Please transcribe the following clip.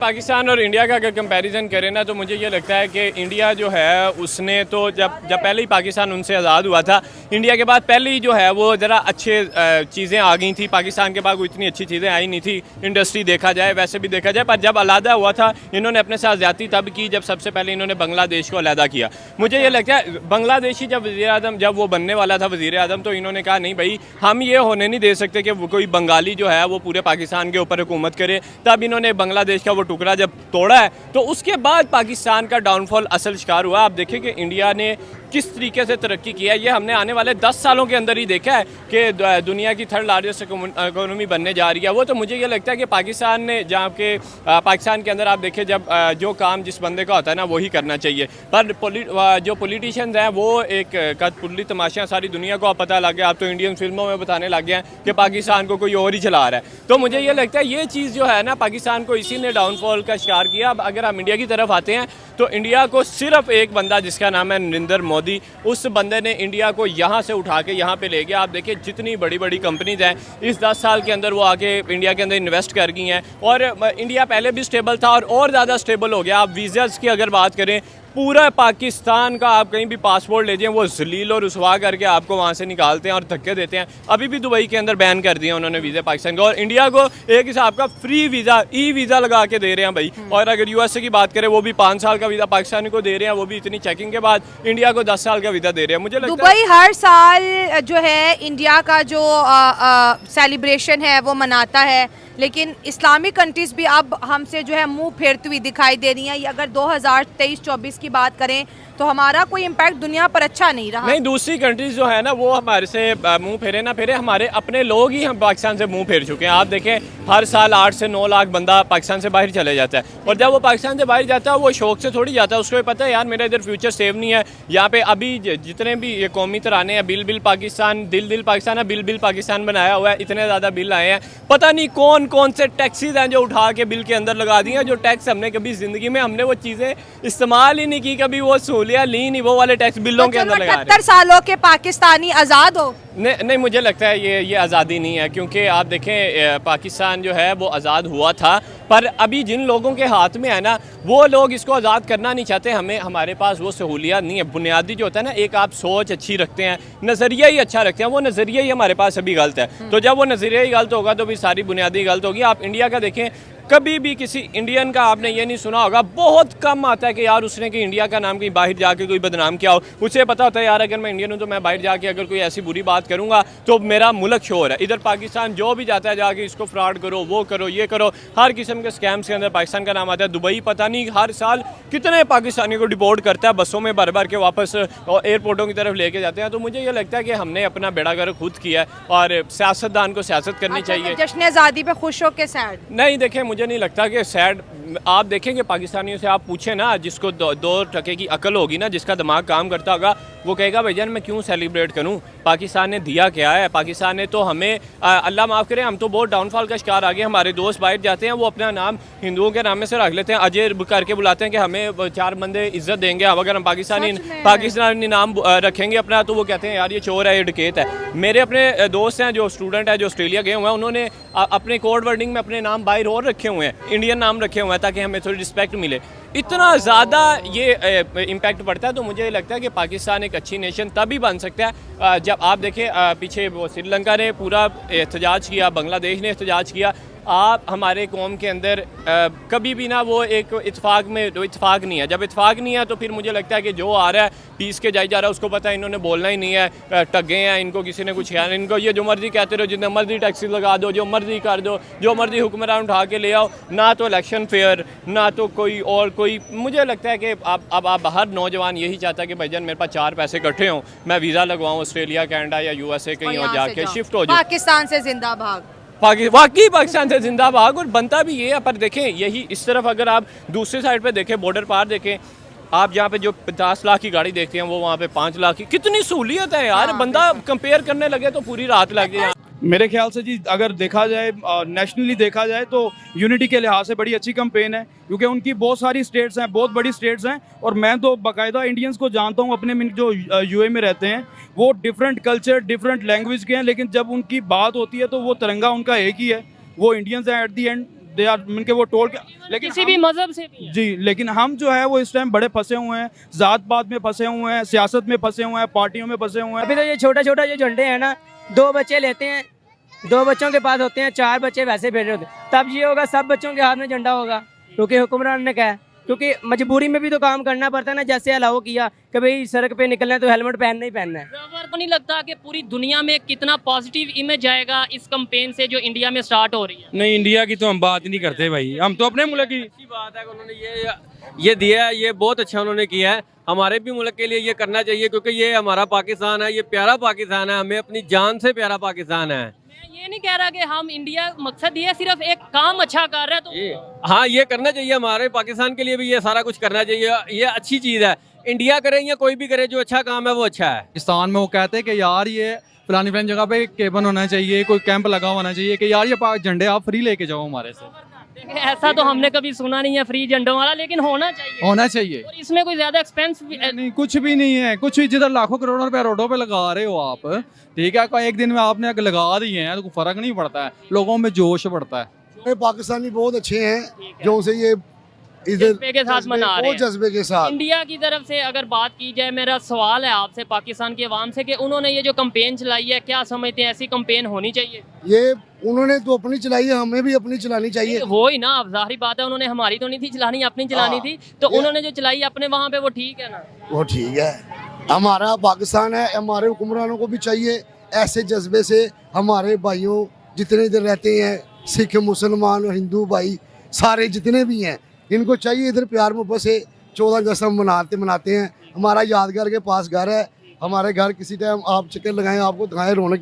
पाकिस्तान और इंडिया का अगर कंपैरिजन करें ना तो मुझे ये लगता है कि इंडिया जो है उसने तो जब पहले ही पाकिस्तान उनसे आज़ाद हुआ था, इंडिया के बाद पहले ही जो है वो ज़रा अच्छे चीज़ें आ गई थी। पाकिस्तान के बाद कोई इतनी अच्छी चीज़ें आई नहीं थी, इंडस्ट्री देखा जाए, वैसे भी देखा जाए। पर जब अलहदा हुआ था इन्होंने अपने साथ ज़्यादती तब की जब सबसे पहले इन्होंने बांग्लादेश को अलहदा किया। मुझे ये लगता है बांग्लादेशी जब वज़ीर-ए-आज़म जब वो बनने वाला था वज़ीर-ए-आज़म, तो इन्होंने कहा नहीं भाई हम ये होने नहीं दे सकते कि कोई बंगाली जो है वो पूरे पाकिस्तान के ऊपर हुकूमत करे। तब इन्होंने बांग्लादेश का वो टुकड़ा जब तोड़ा है तो उसके बाद पाकिस्तान का डाउनफॉल असल शिकार हुआ। आप देखें कि इंडिया ने किस तरीके से तरक्की किया है, ये हमने आने वाले 10 सालों के अंदर ही देखा है कि दुनिया की थर्ड लार्जेस्ट इकोनॉमी बनने जा रही है। वो तो मुझे ये लगता है कि पाकिस्तान ने जहाँ के पाकिस्तान के अंदर आप देखें जब जो काम जिस बंदे का होता है ना वही करना चाहिए। पर जो पॉलिटिशियंस हैं वो एक कठपुतली तमाशा सारी दुनिया को पता लग गया। आप तो इंडियन फिल्मों में बताने लग गए हैं कि पाकिस्तान को कोई और ही चला रहा है। तो मुझे ये लगता है ये चीज़ जो है ना पाकिस्तान को इसी ने डाउनफॉल का शिकार किया। अब अगर हम इंडिया की तरफ आते हैं तो इंडिया को सिर्फ एक बंदा जिसका नाम है नरेंद्र मोदी, उस बंदे ने इंडिया को यहाँ से उठा के यहाँ पे ले गया। आप देखिए जितनी बड़ी बड़ी कंपनीज हैं इस 10 साल के अंदर वो आके इंडिया के अंदर इन्वेस्ट कर गई हैं और इंडिया पहले भी स्टेबल था और ज़्यादा स्टेबल हो गया। आप वीज़ाज़ की अगर बात करें, पूरा पाकिस्तान का आप कहीं भी पासपोर्ट ले जाएं वो जलील और रुसवा करके आपको वहाँ से निकालते हैं और धक्के देते हैं। अभी भी दुबई के अंदर बैन कर दिया उन्होंने वीज़ा पाकिस्तान को, और इंडिया को एक हिसाब का फ्री वीज़ा ई वीज़ा लगा के दे रहे हैं भाई। और अगर यूएसए की बात करें वो भी 5 साल का वीज़ा पाकिस्तानी को दे रहे हैं, वो भी इतनी चेकिंग के बाद। इंडिया को 10 साल का वीज़ा दे रहे हैं। मुझे लगता है दुबई हर साल जो है इंडिया का जो सेलिब्रेशन है वो मनाता है, लेकिन इस्लामिक कंट्रीज़ भी अब हमसे जो है मुंह फेरती हुई दिखाई दे रही हैं। ये अगर 2023-24 की बात करें तो हमारा कोई इम्पैक्ट दुनिया पर अच्छा नहीं रहा। नहीं, दूसरी कंट्रीज़ जो है ना वो हमारे से मुंह फेरे ना फेरे, हमारे अपने लोग ही हम पाकिस्तान से मुंह फेर चुके हैं। आप देखें हर साल 8 से 9 लाख बंदा पाकिस्तान से बाहर चले जाता है, और जब वो पाकिस्तान से बाहर जाता है वो शौक से थोड़ी जाता है। उसको पता है यार मेरा इधर फ्यूचर सेव नहीं है। यहाँ पे अभी जितने भी ये कौमी तराने हैं, बिल पाकिस्तान, दिल पाकिस्तान है, बिल पाकिस्तान बनाया हुआ है, इतने ज़्यादा बिल आए हैं। पता नहीं कौन कौन से टैक्सीज हैं जो उठा के बिल के अंदर लगा दिए हैं, जो टैक्स हमने कभी ज़िंदगी में हमने वो चीज़ें इस्तेमाल ही नहीं की, कभी वो सहूलियत ली नहीं, वो वाले टैक्स बिलों के अंदर लगा रहे हैं। 78 सालों के पाकिस्तानी आज़ाद हो? नहीं, मुझे लगता है ये आज़ादी नहीं है, क्योंकि आप देखें पाकिस्तान जो है वो आज़ाद हुआ था, पर अभी जिन लोगों के हाथ में है ना वो लोग इसको आज़ाद करना नहीं चाहते। हमारे पास वो सहूलियत नहीं है। बुनियादी जो होता है ना, एक आप सोच अच्छी रखते हैं, नज़रिया ही अच्छा रखते हैं, वो नज़रिया ही हमारे पास अभी गलत है। तो जब वो नज़रिया ही गलत होगा तो भी सारी बुनियादी गलत होगी। आप इंडिया का देखें, कभी भी किसी इंडियन का आपने ये नहीं सुना होगा, बहुत कम आता है कि यार उसने कि इंडिया का नाम कहीं बाहर जाके कोई बदनाम किया हो। उसे पता होता है यार अगर मैं इंडियन हूँ तो मैं बाहर जाके अगर कोई ऐसी बुरी बात करूँगा तो मेरा मुल्क शोर है। इधर पाकिस्तान जो भी जाता है जाके इसको फ्रॉड करो, वो करो, ये करो, हर किस्म के स्कैम्स के अंदर पाकिस्तान का नाम आता है। दुबई पता नहीं हर साल कितने पाकिस्तानियों को डिपोर्ट करता है, बसों में भर भर के वापस एयरपोर्टों की तरफ लेके जाते हैं। तो मुझे ये लगता है कि हमने अपना बेड़ा गर्क खुद किया है और सियासतदान को सियासत करनी चाहिए। जश्न आज़ादी पे खुश हो के सैड नहीं, देखें मुझे नहीं लगता कि सैड। आप देखेंगे पाकिस्तानियों से आप पूछे ना, जिसको 2 टके की अकल होगी ना, जिसका दिमाग काम करता होगा, वो कहेगा भैया मैं क्यों सेलिब्रेट करूं, पाकिस्तान ने दिया क्या है। पाकिस्तान ने तो हमें अल्लाह माफ़ करे, हम तो बहुत डाउनफॉल का शिकार आ गए। हमारे दोस्त बाहर जाते हैं वो अपना नाम हिंदुओं के नाम में से रख लेते हैं, अजय करके बुलाते हैं कि हमें 4 बंदे इज्जत देंगे। अब अगर हम पाकिस्तानी नाम रखेंगे अपना तो वो कहते हैं यार ये चोर है, ये डकैत है। मेरे अपने दोस्त हैं जो स्टूडेंट हैं जो ऑस्ट्रेलिया गए हुए हैं, उन्होंने अपने कोड वर्डिंग में अपने नाम बाहर और रखे हुए हैं, इंडियन नाम रखे हुए हैं ताकि हमें थोड़ी रिस्पेक्ट मिले। इतना ज़्यादा ये इम्पैक्ट पड़ता है। तो मुझे लगता है कि पाकिस्तान एक अच्छी नेशन तभी बन सकता है जब आप देखें पीछे वो श्रीलंका ने पूरा एहतजाज किया, बांग्लादेश ने एहतजाज किया। आप हमारे कौम के अंदर कभी भी ना वो एक इत्तेफाक में इत्तेफाक नहीं है। जब इत्तेफाक नहीं है तो फिर मुझे लगता है कि जो आ रहा है पीस के जाई जा रहा है, उसको पता है इन्होंने बोलना ही नहीं है, टगे हैं, इनको किसी ने कुछ ख्याल, इनको ये जो मर्जी कहते रहो, जितने मर्जी टैक्सी लगा दो, जो मर्जी कर दो, जो मर्जी हुक्मरान उठा के ले आओ। ना तो इलेक्शन फेयर, ना तो कोई मुझे लगता है कि अब हर नौजवान यही चाहता है कि भाईजान मेरे पास 4 पैसे इकट्ठे हों, मैं वीज़ा लगवाऊँ ऑस्ट्रेलिया, कनाडा या यूएसए कहीं और जाके शिफ्ट हो जाऊँ। पाकिस्तान से जिंदा भाग, वाकई पाकिस्तान से जिंदाबाद। और बनता भी ये है। पर देखें यही इस तरफ अगर आप दूसरी साइड पे देखें, बॉर्डर पार देखें, आप जहाँ पे जो 50 लाख की गाड़ी देखते हैं वो वहाँ पे 5 लाख की, कितनी सहूलियत है यार। बंदा कंपेयर करने लगे तो पूरी रात लग जाए। मेरे ख्याल से जी अगर देखा जाए नेशनली देखा जाए तो यूनिटी के लिहाज से बड़ी अच्छी कैंपेन है, क्योंकि उनकी बहुत सारी स्टेट्स हैं, बहुत बड़ी स्टेट्स हैं, और मैं तो बाकायदा इंडियंस को जानता हूँ अपने जो यूए में रहते हैं, वो डिफरेंट कल्चर डिफरेंट लैंग्वेज के हैं, लेकिन जब उनकी बात होती है तो वो तिरंगा उनका एक ही है, वो इंडियंस हैं at the end. They are उनके वो टोल के, लेकिन किसी भी मजहब से भी हैं। जी, लेकिन हम जो है वो इस टाइम बड़े फंसे हुए हैं, जात पात में फंसे हुए हैं, सियासत में फंसे हुए हैं, पार्टियों में फंसे हुए हैं। अभी तो ये छोटा छोटा जो झंडे हैं ना, 2 बच्चे लेते हैं, 2 बच्चों के पास होते हैं, 4 बच्चे वैसे भेज रहे होते हैं, तब ये होगा सब बच्चों के हाथ में झंडा होगा, क्योंकि हुक्मरान ने कहा है, क्योंकि मजबूरी में भी तो काम करना पड़ता है ना। जैसे अलाउ किया कि भाई सड़क पे निकलना है तो हेलमेट पहनना ही पहनना है। रवर को नहीं लगता कि पूरी दुनिया में कितना पॉजिटिव इमेज आएगा इस कैंपेन से जो इंडिया में स्टार्ट हो रही है? नहीं, इंडिया की तो हम बात ही नहीं करते भाई, हम तो अपने मुल्क की। अच्छी बात है कि उन्होंने ये दिया है, ये बहुत अच्छा उन्होंने किया है। हमारे भी मुल्क के लिए ये करना चाहिए, क्योंकि ये हमारा पाकिस्तान है, ये प्यारा पाकिस्तान है, हमें अपनी जान से प्यारा पाकिस्तान है। मैं ये नहीं कह रहा कि हम इंडिया मकसद ये सिर्फ एक काम अच्छा कर रहा है तो हाँ, ये करना चाहिए, हमारे पाकिस्तान के लिए भी ये सारा कुछ करना चाहिए, ये अच्छी चीज़ है। इंडिया करे या कोई भी करे, जो अच्छा काम है वो अच्छा है। पाकिस्तान में वो कहते हैं कि यार ये फलानी फलानी जगह पे केबन होना चाहिए, कोई कैंप लगा होना चाहिए कि यार ये झंडे आप फ्री लेके जाओ हमारे से। देखिए, ऐसा तो हमने कभी सुना नहीं है फ्री झंडों वाला, लेकिन होना चाहिए। होना चाहिए। और इसमें कोई ज्यादा एक्सपेंस नहीं, कुछ भी नहीं है, कुछ भी। जिधर लाखों करोड़ों रुपए रोडों पे लगा रहे हो आप, ठीक है, कोई एक दिन में आपने लगा दिए हैं तो कोई फर्क नहीं पड़ता है, लोगों में जोश बढ़ता है। पाकिस्तानी बहुत अच्छे हैं जो उसे ये इधर जज्बे के साथ मना रहे हैं। जज्बे के साथ। इंडिया की तरफ से अगर बात की जाए, मेरा सवाल है आपसे पाकिस्तान की आवाम से कि उन्होंने ये जो कैंपेन चलाई है, क्या समझते हैं ऐसी कैंपेन होनी चाहिए? ये उन्होंने तो अपनी चलाई है, हमें भी अपनी चलानी चाहिए। वो ही ना, अब जाहिर बात है उन्होंने हमारी तो नहीं थी चलानी, अपनी चलानी थी, तो उन्होंने जो चलाई अपने वहाँ पे वो ठीक है ना? वो ठीक है, हमारा पाकिस्तान है, हमारे हुक्मरानों को भी चाहिए ऐसे जज्बे से। हमारे भाइयों जितने इधर रहते हैं, सिख, मुसलमान, हिंदू भाई सारे जितने भी हैं, इनको चाहिए इधर प्यार मोहब्बत से 14 अगस्त हम मनाते हैं। हमारा यादगार के पास घर है, हमारे घर किसी टाइम आप चक्कर लगाएं, आपको दिखाएं रौनक।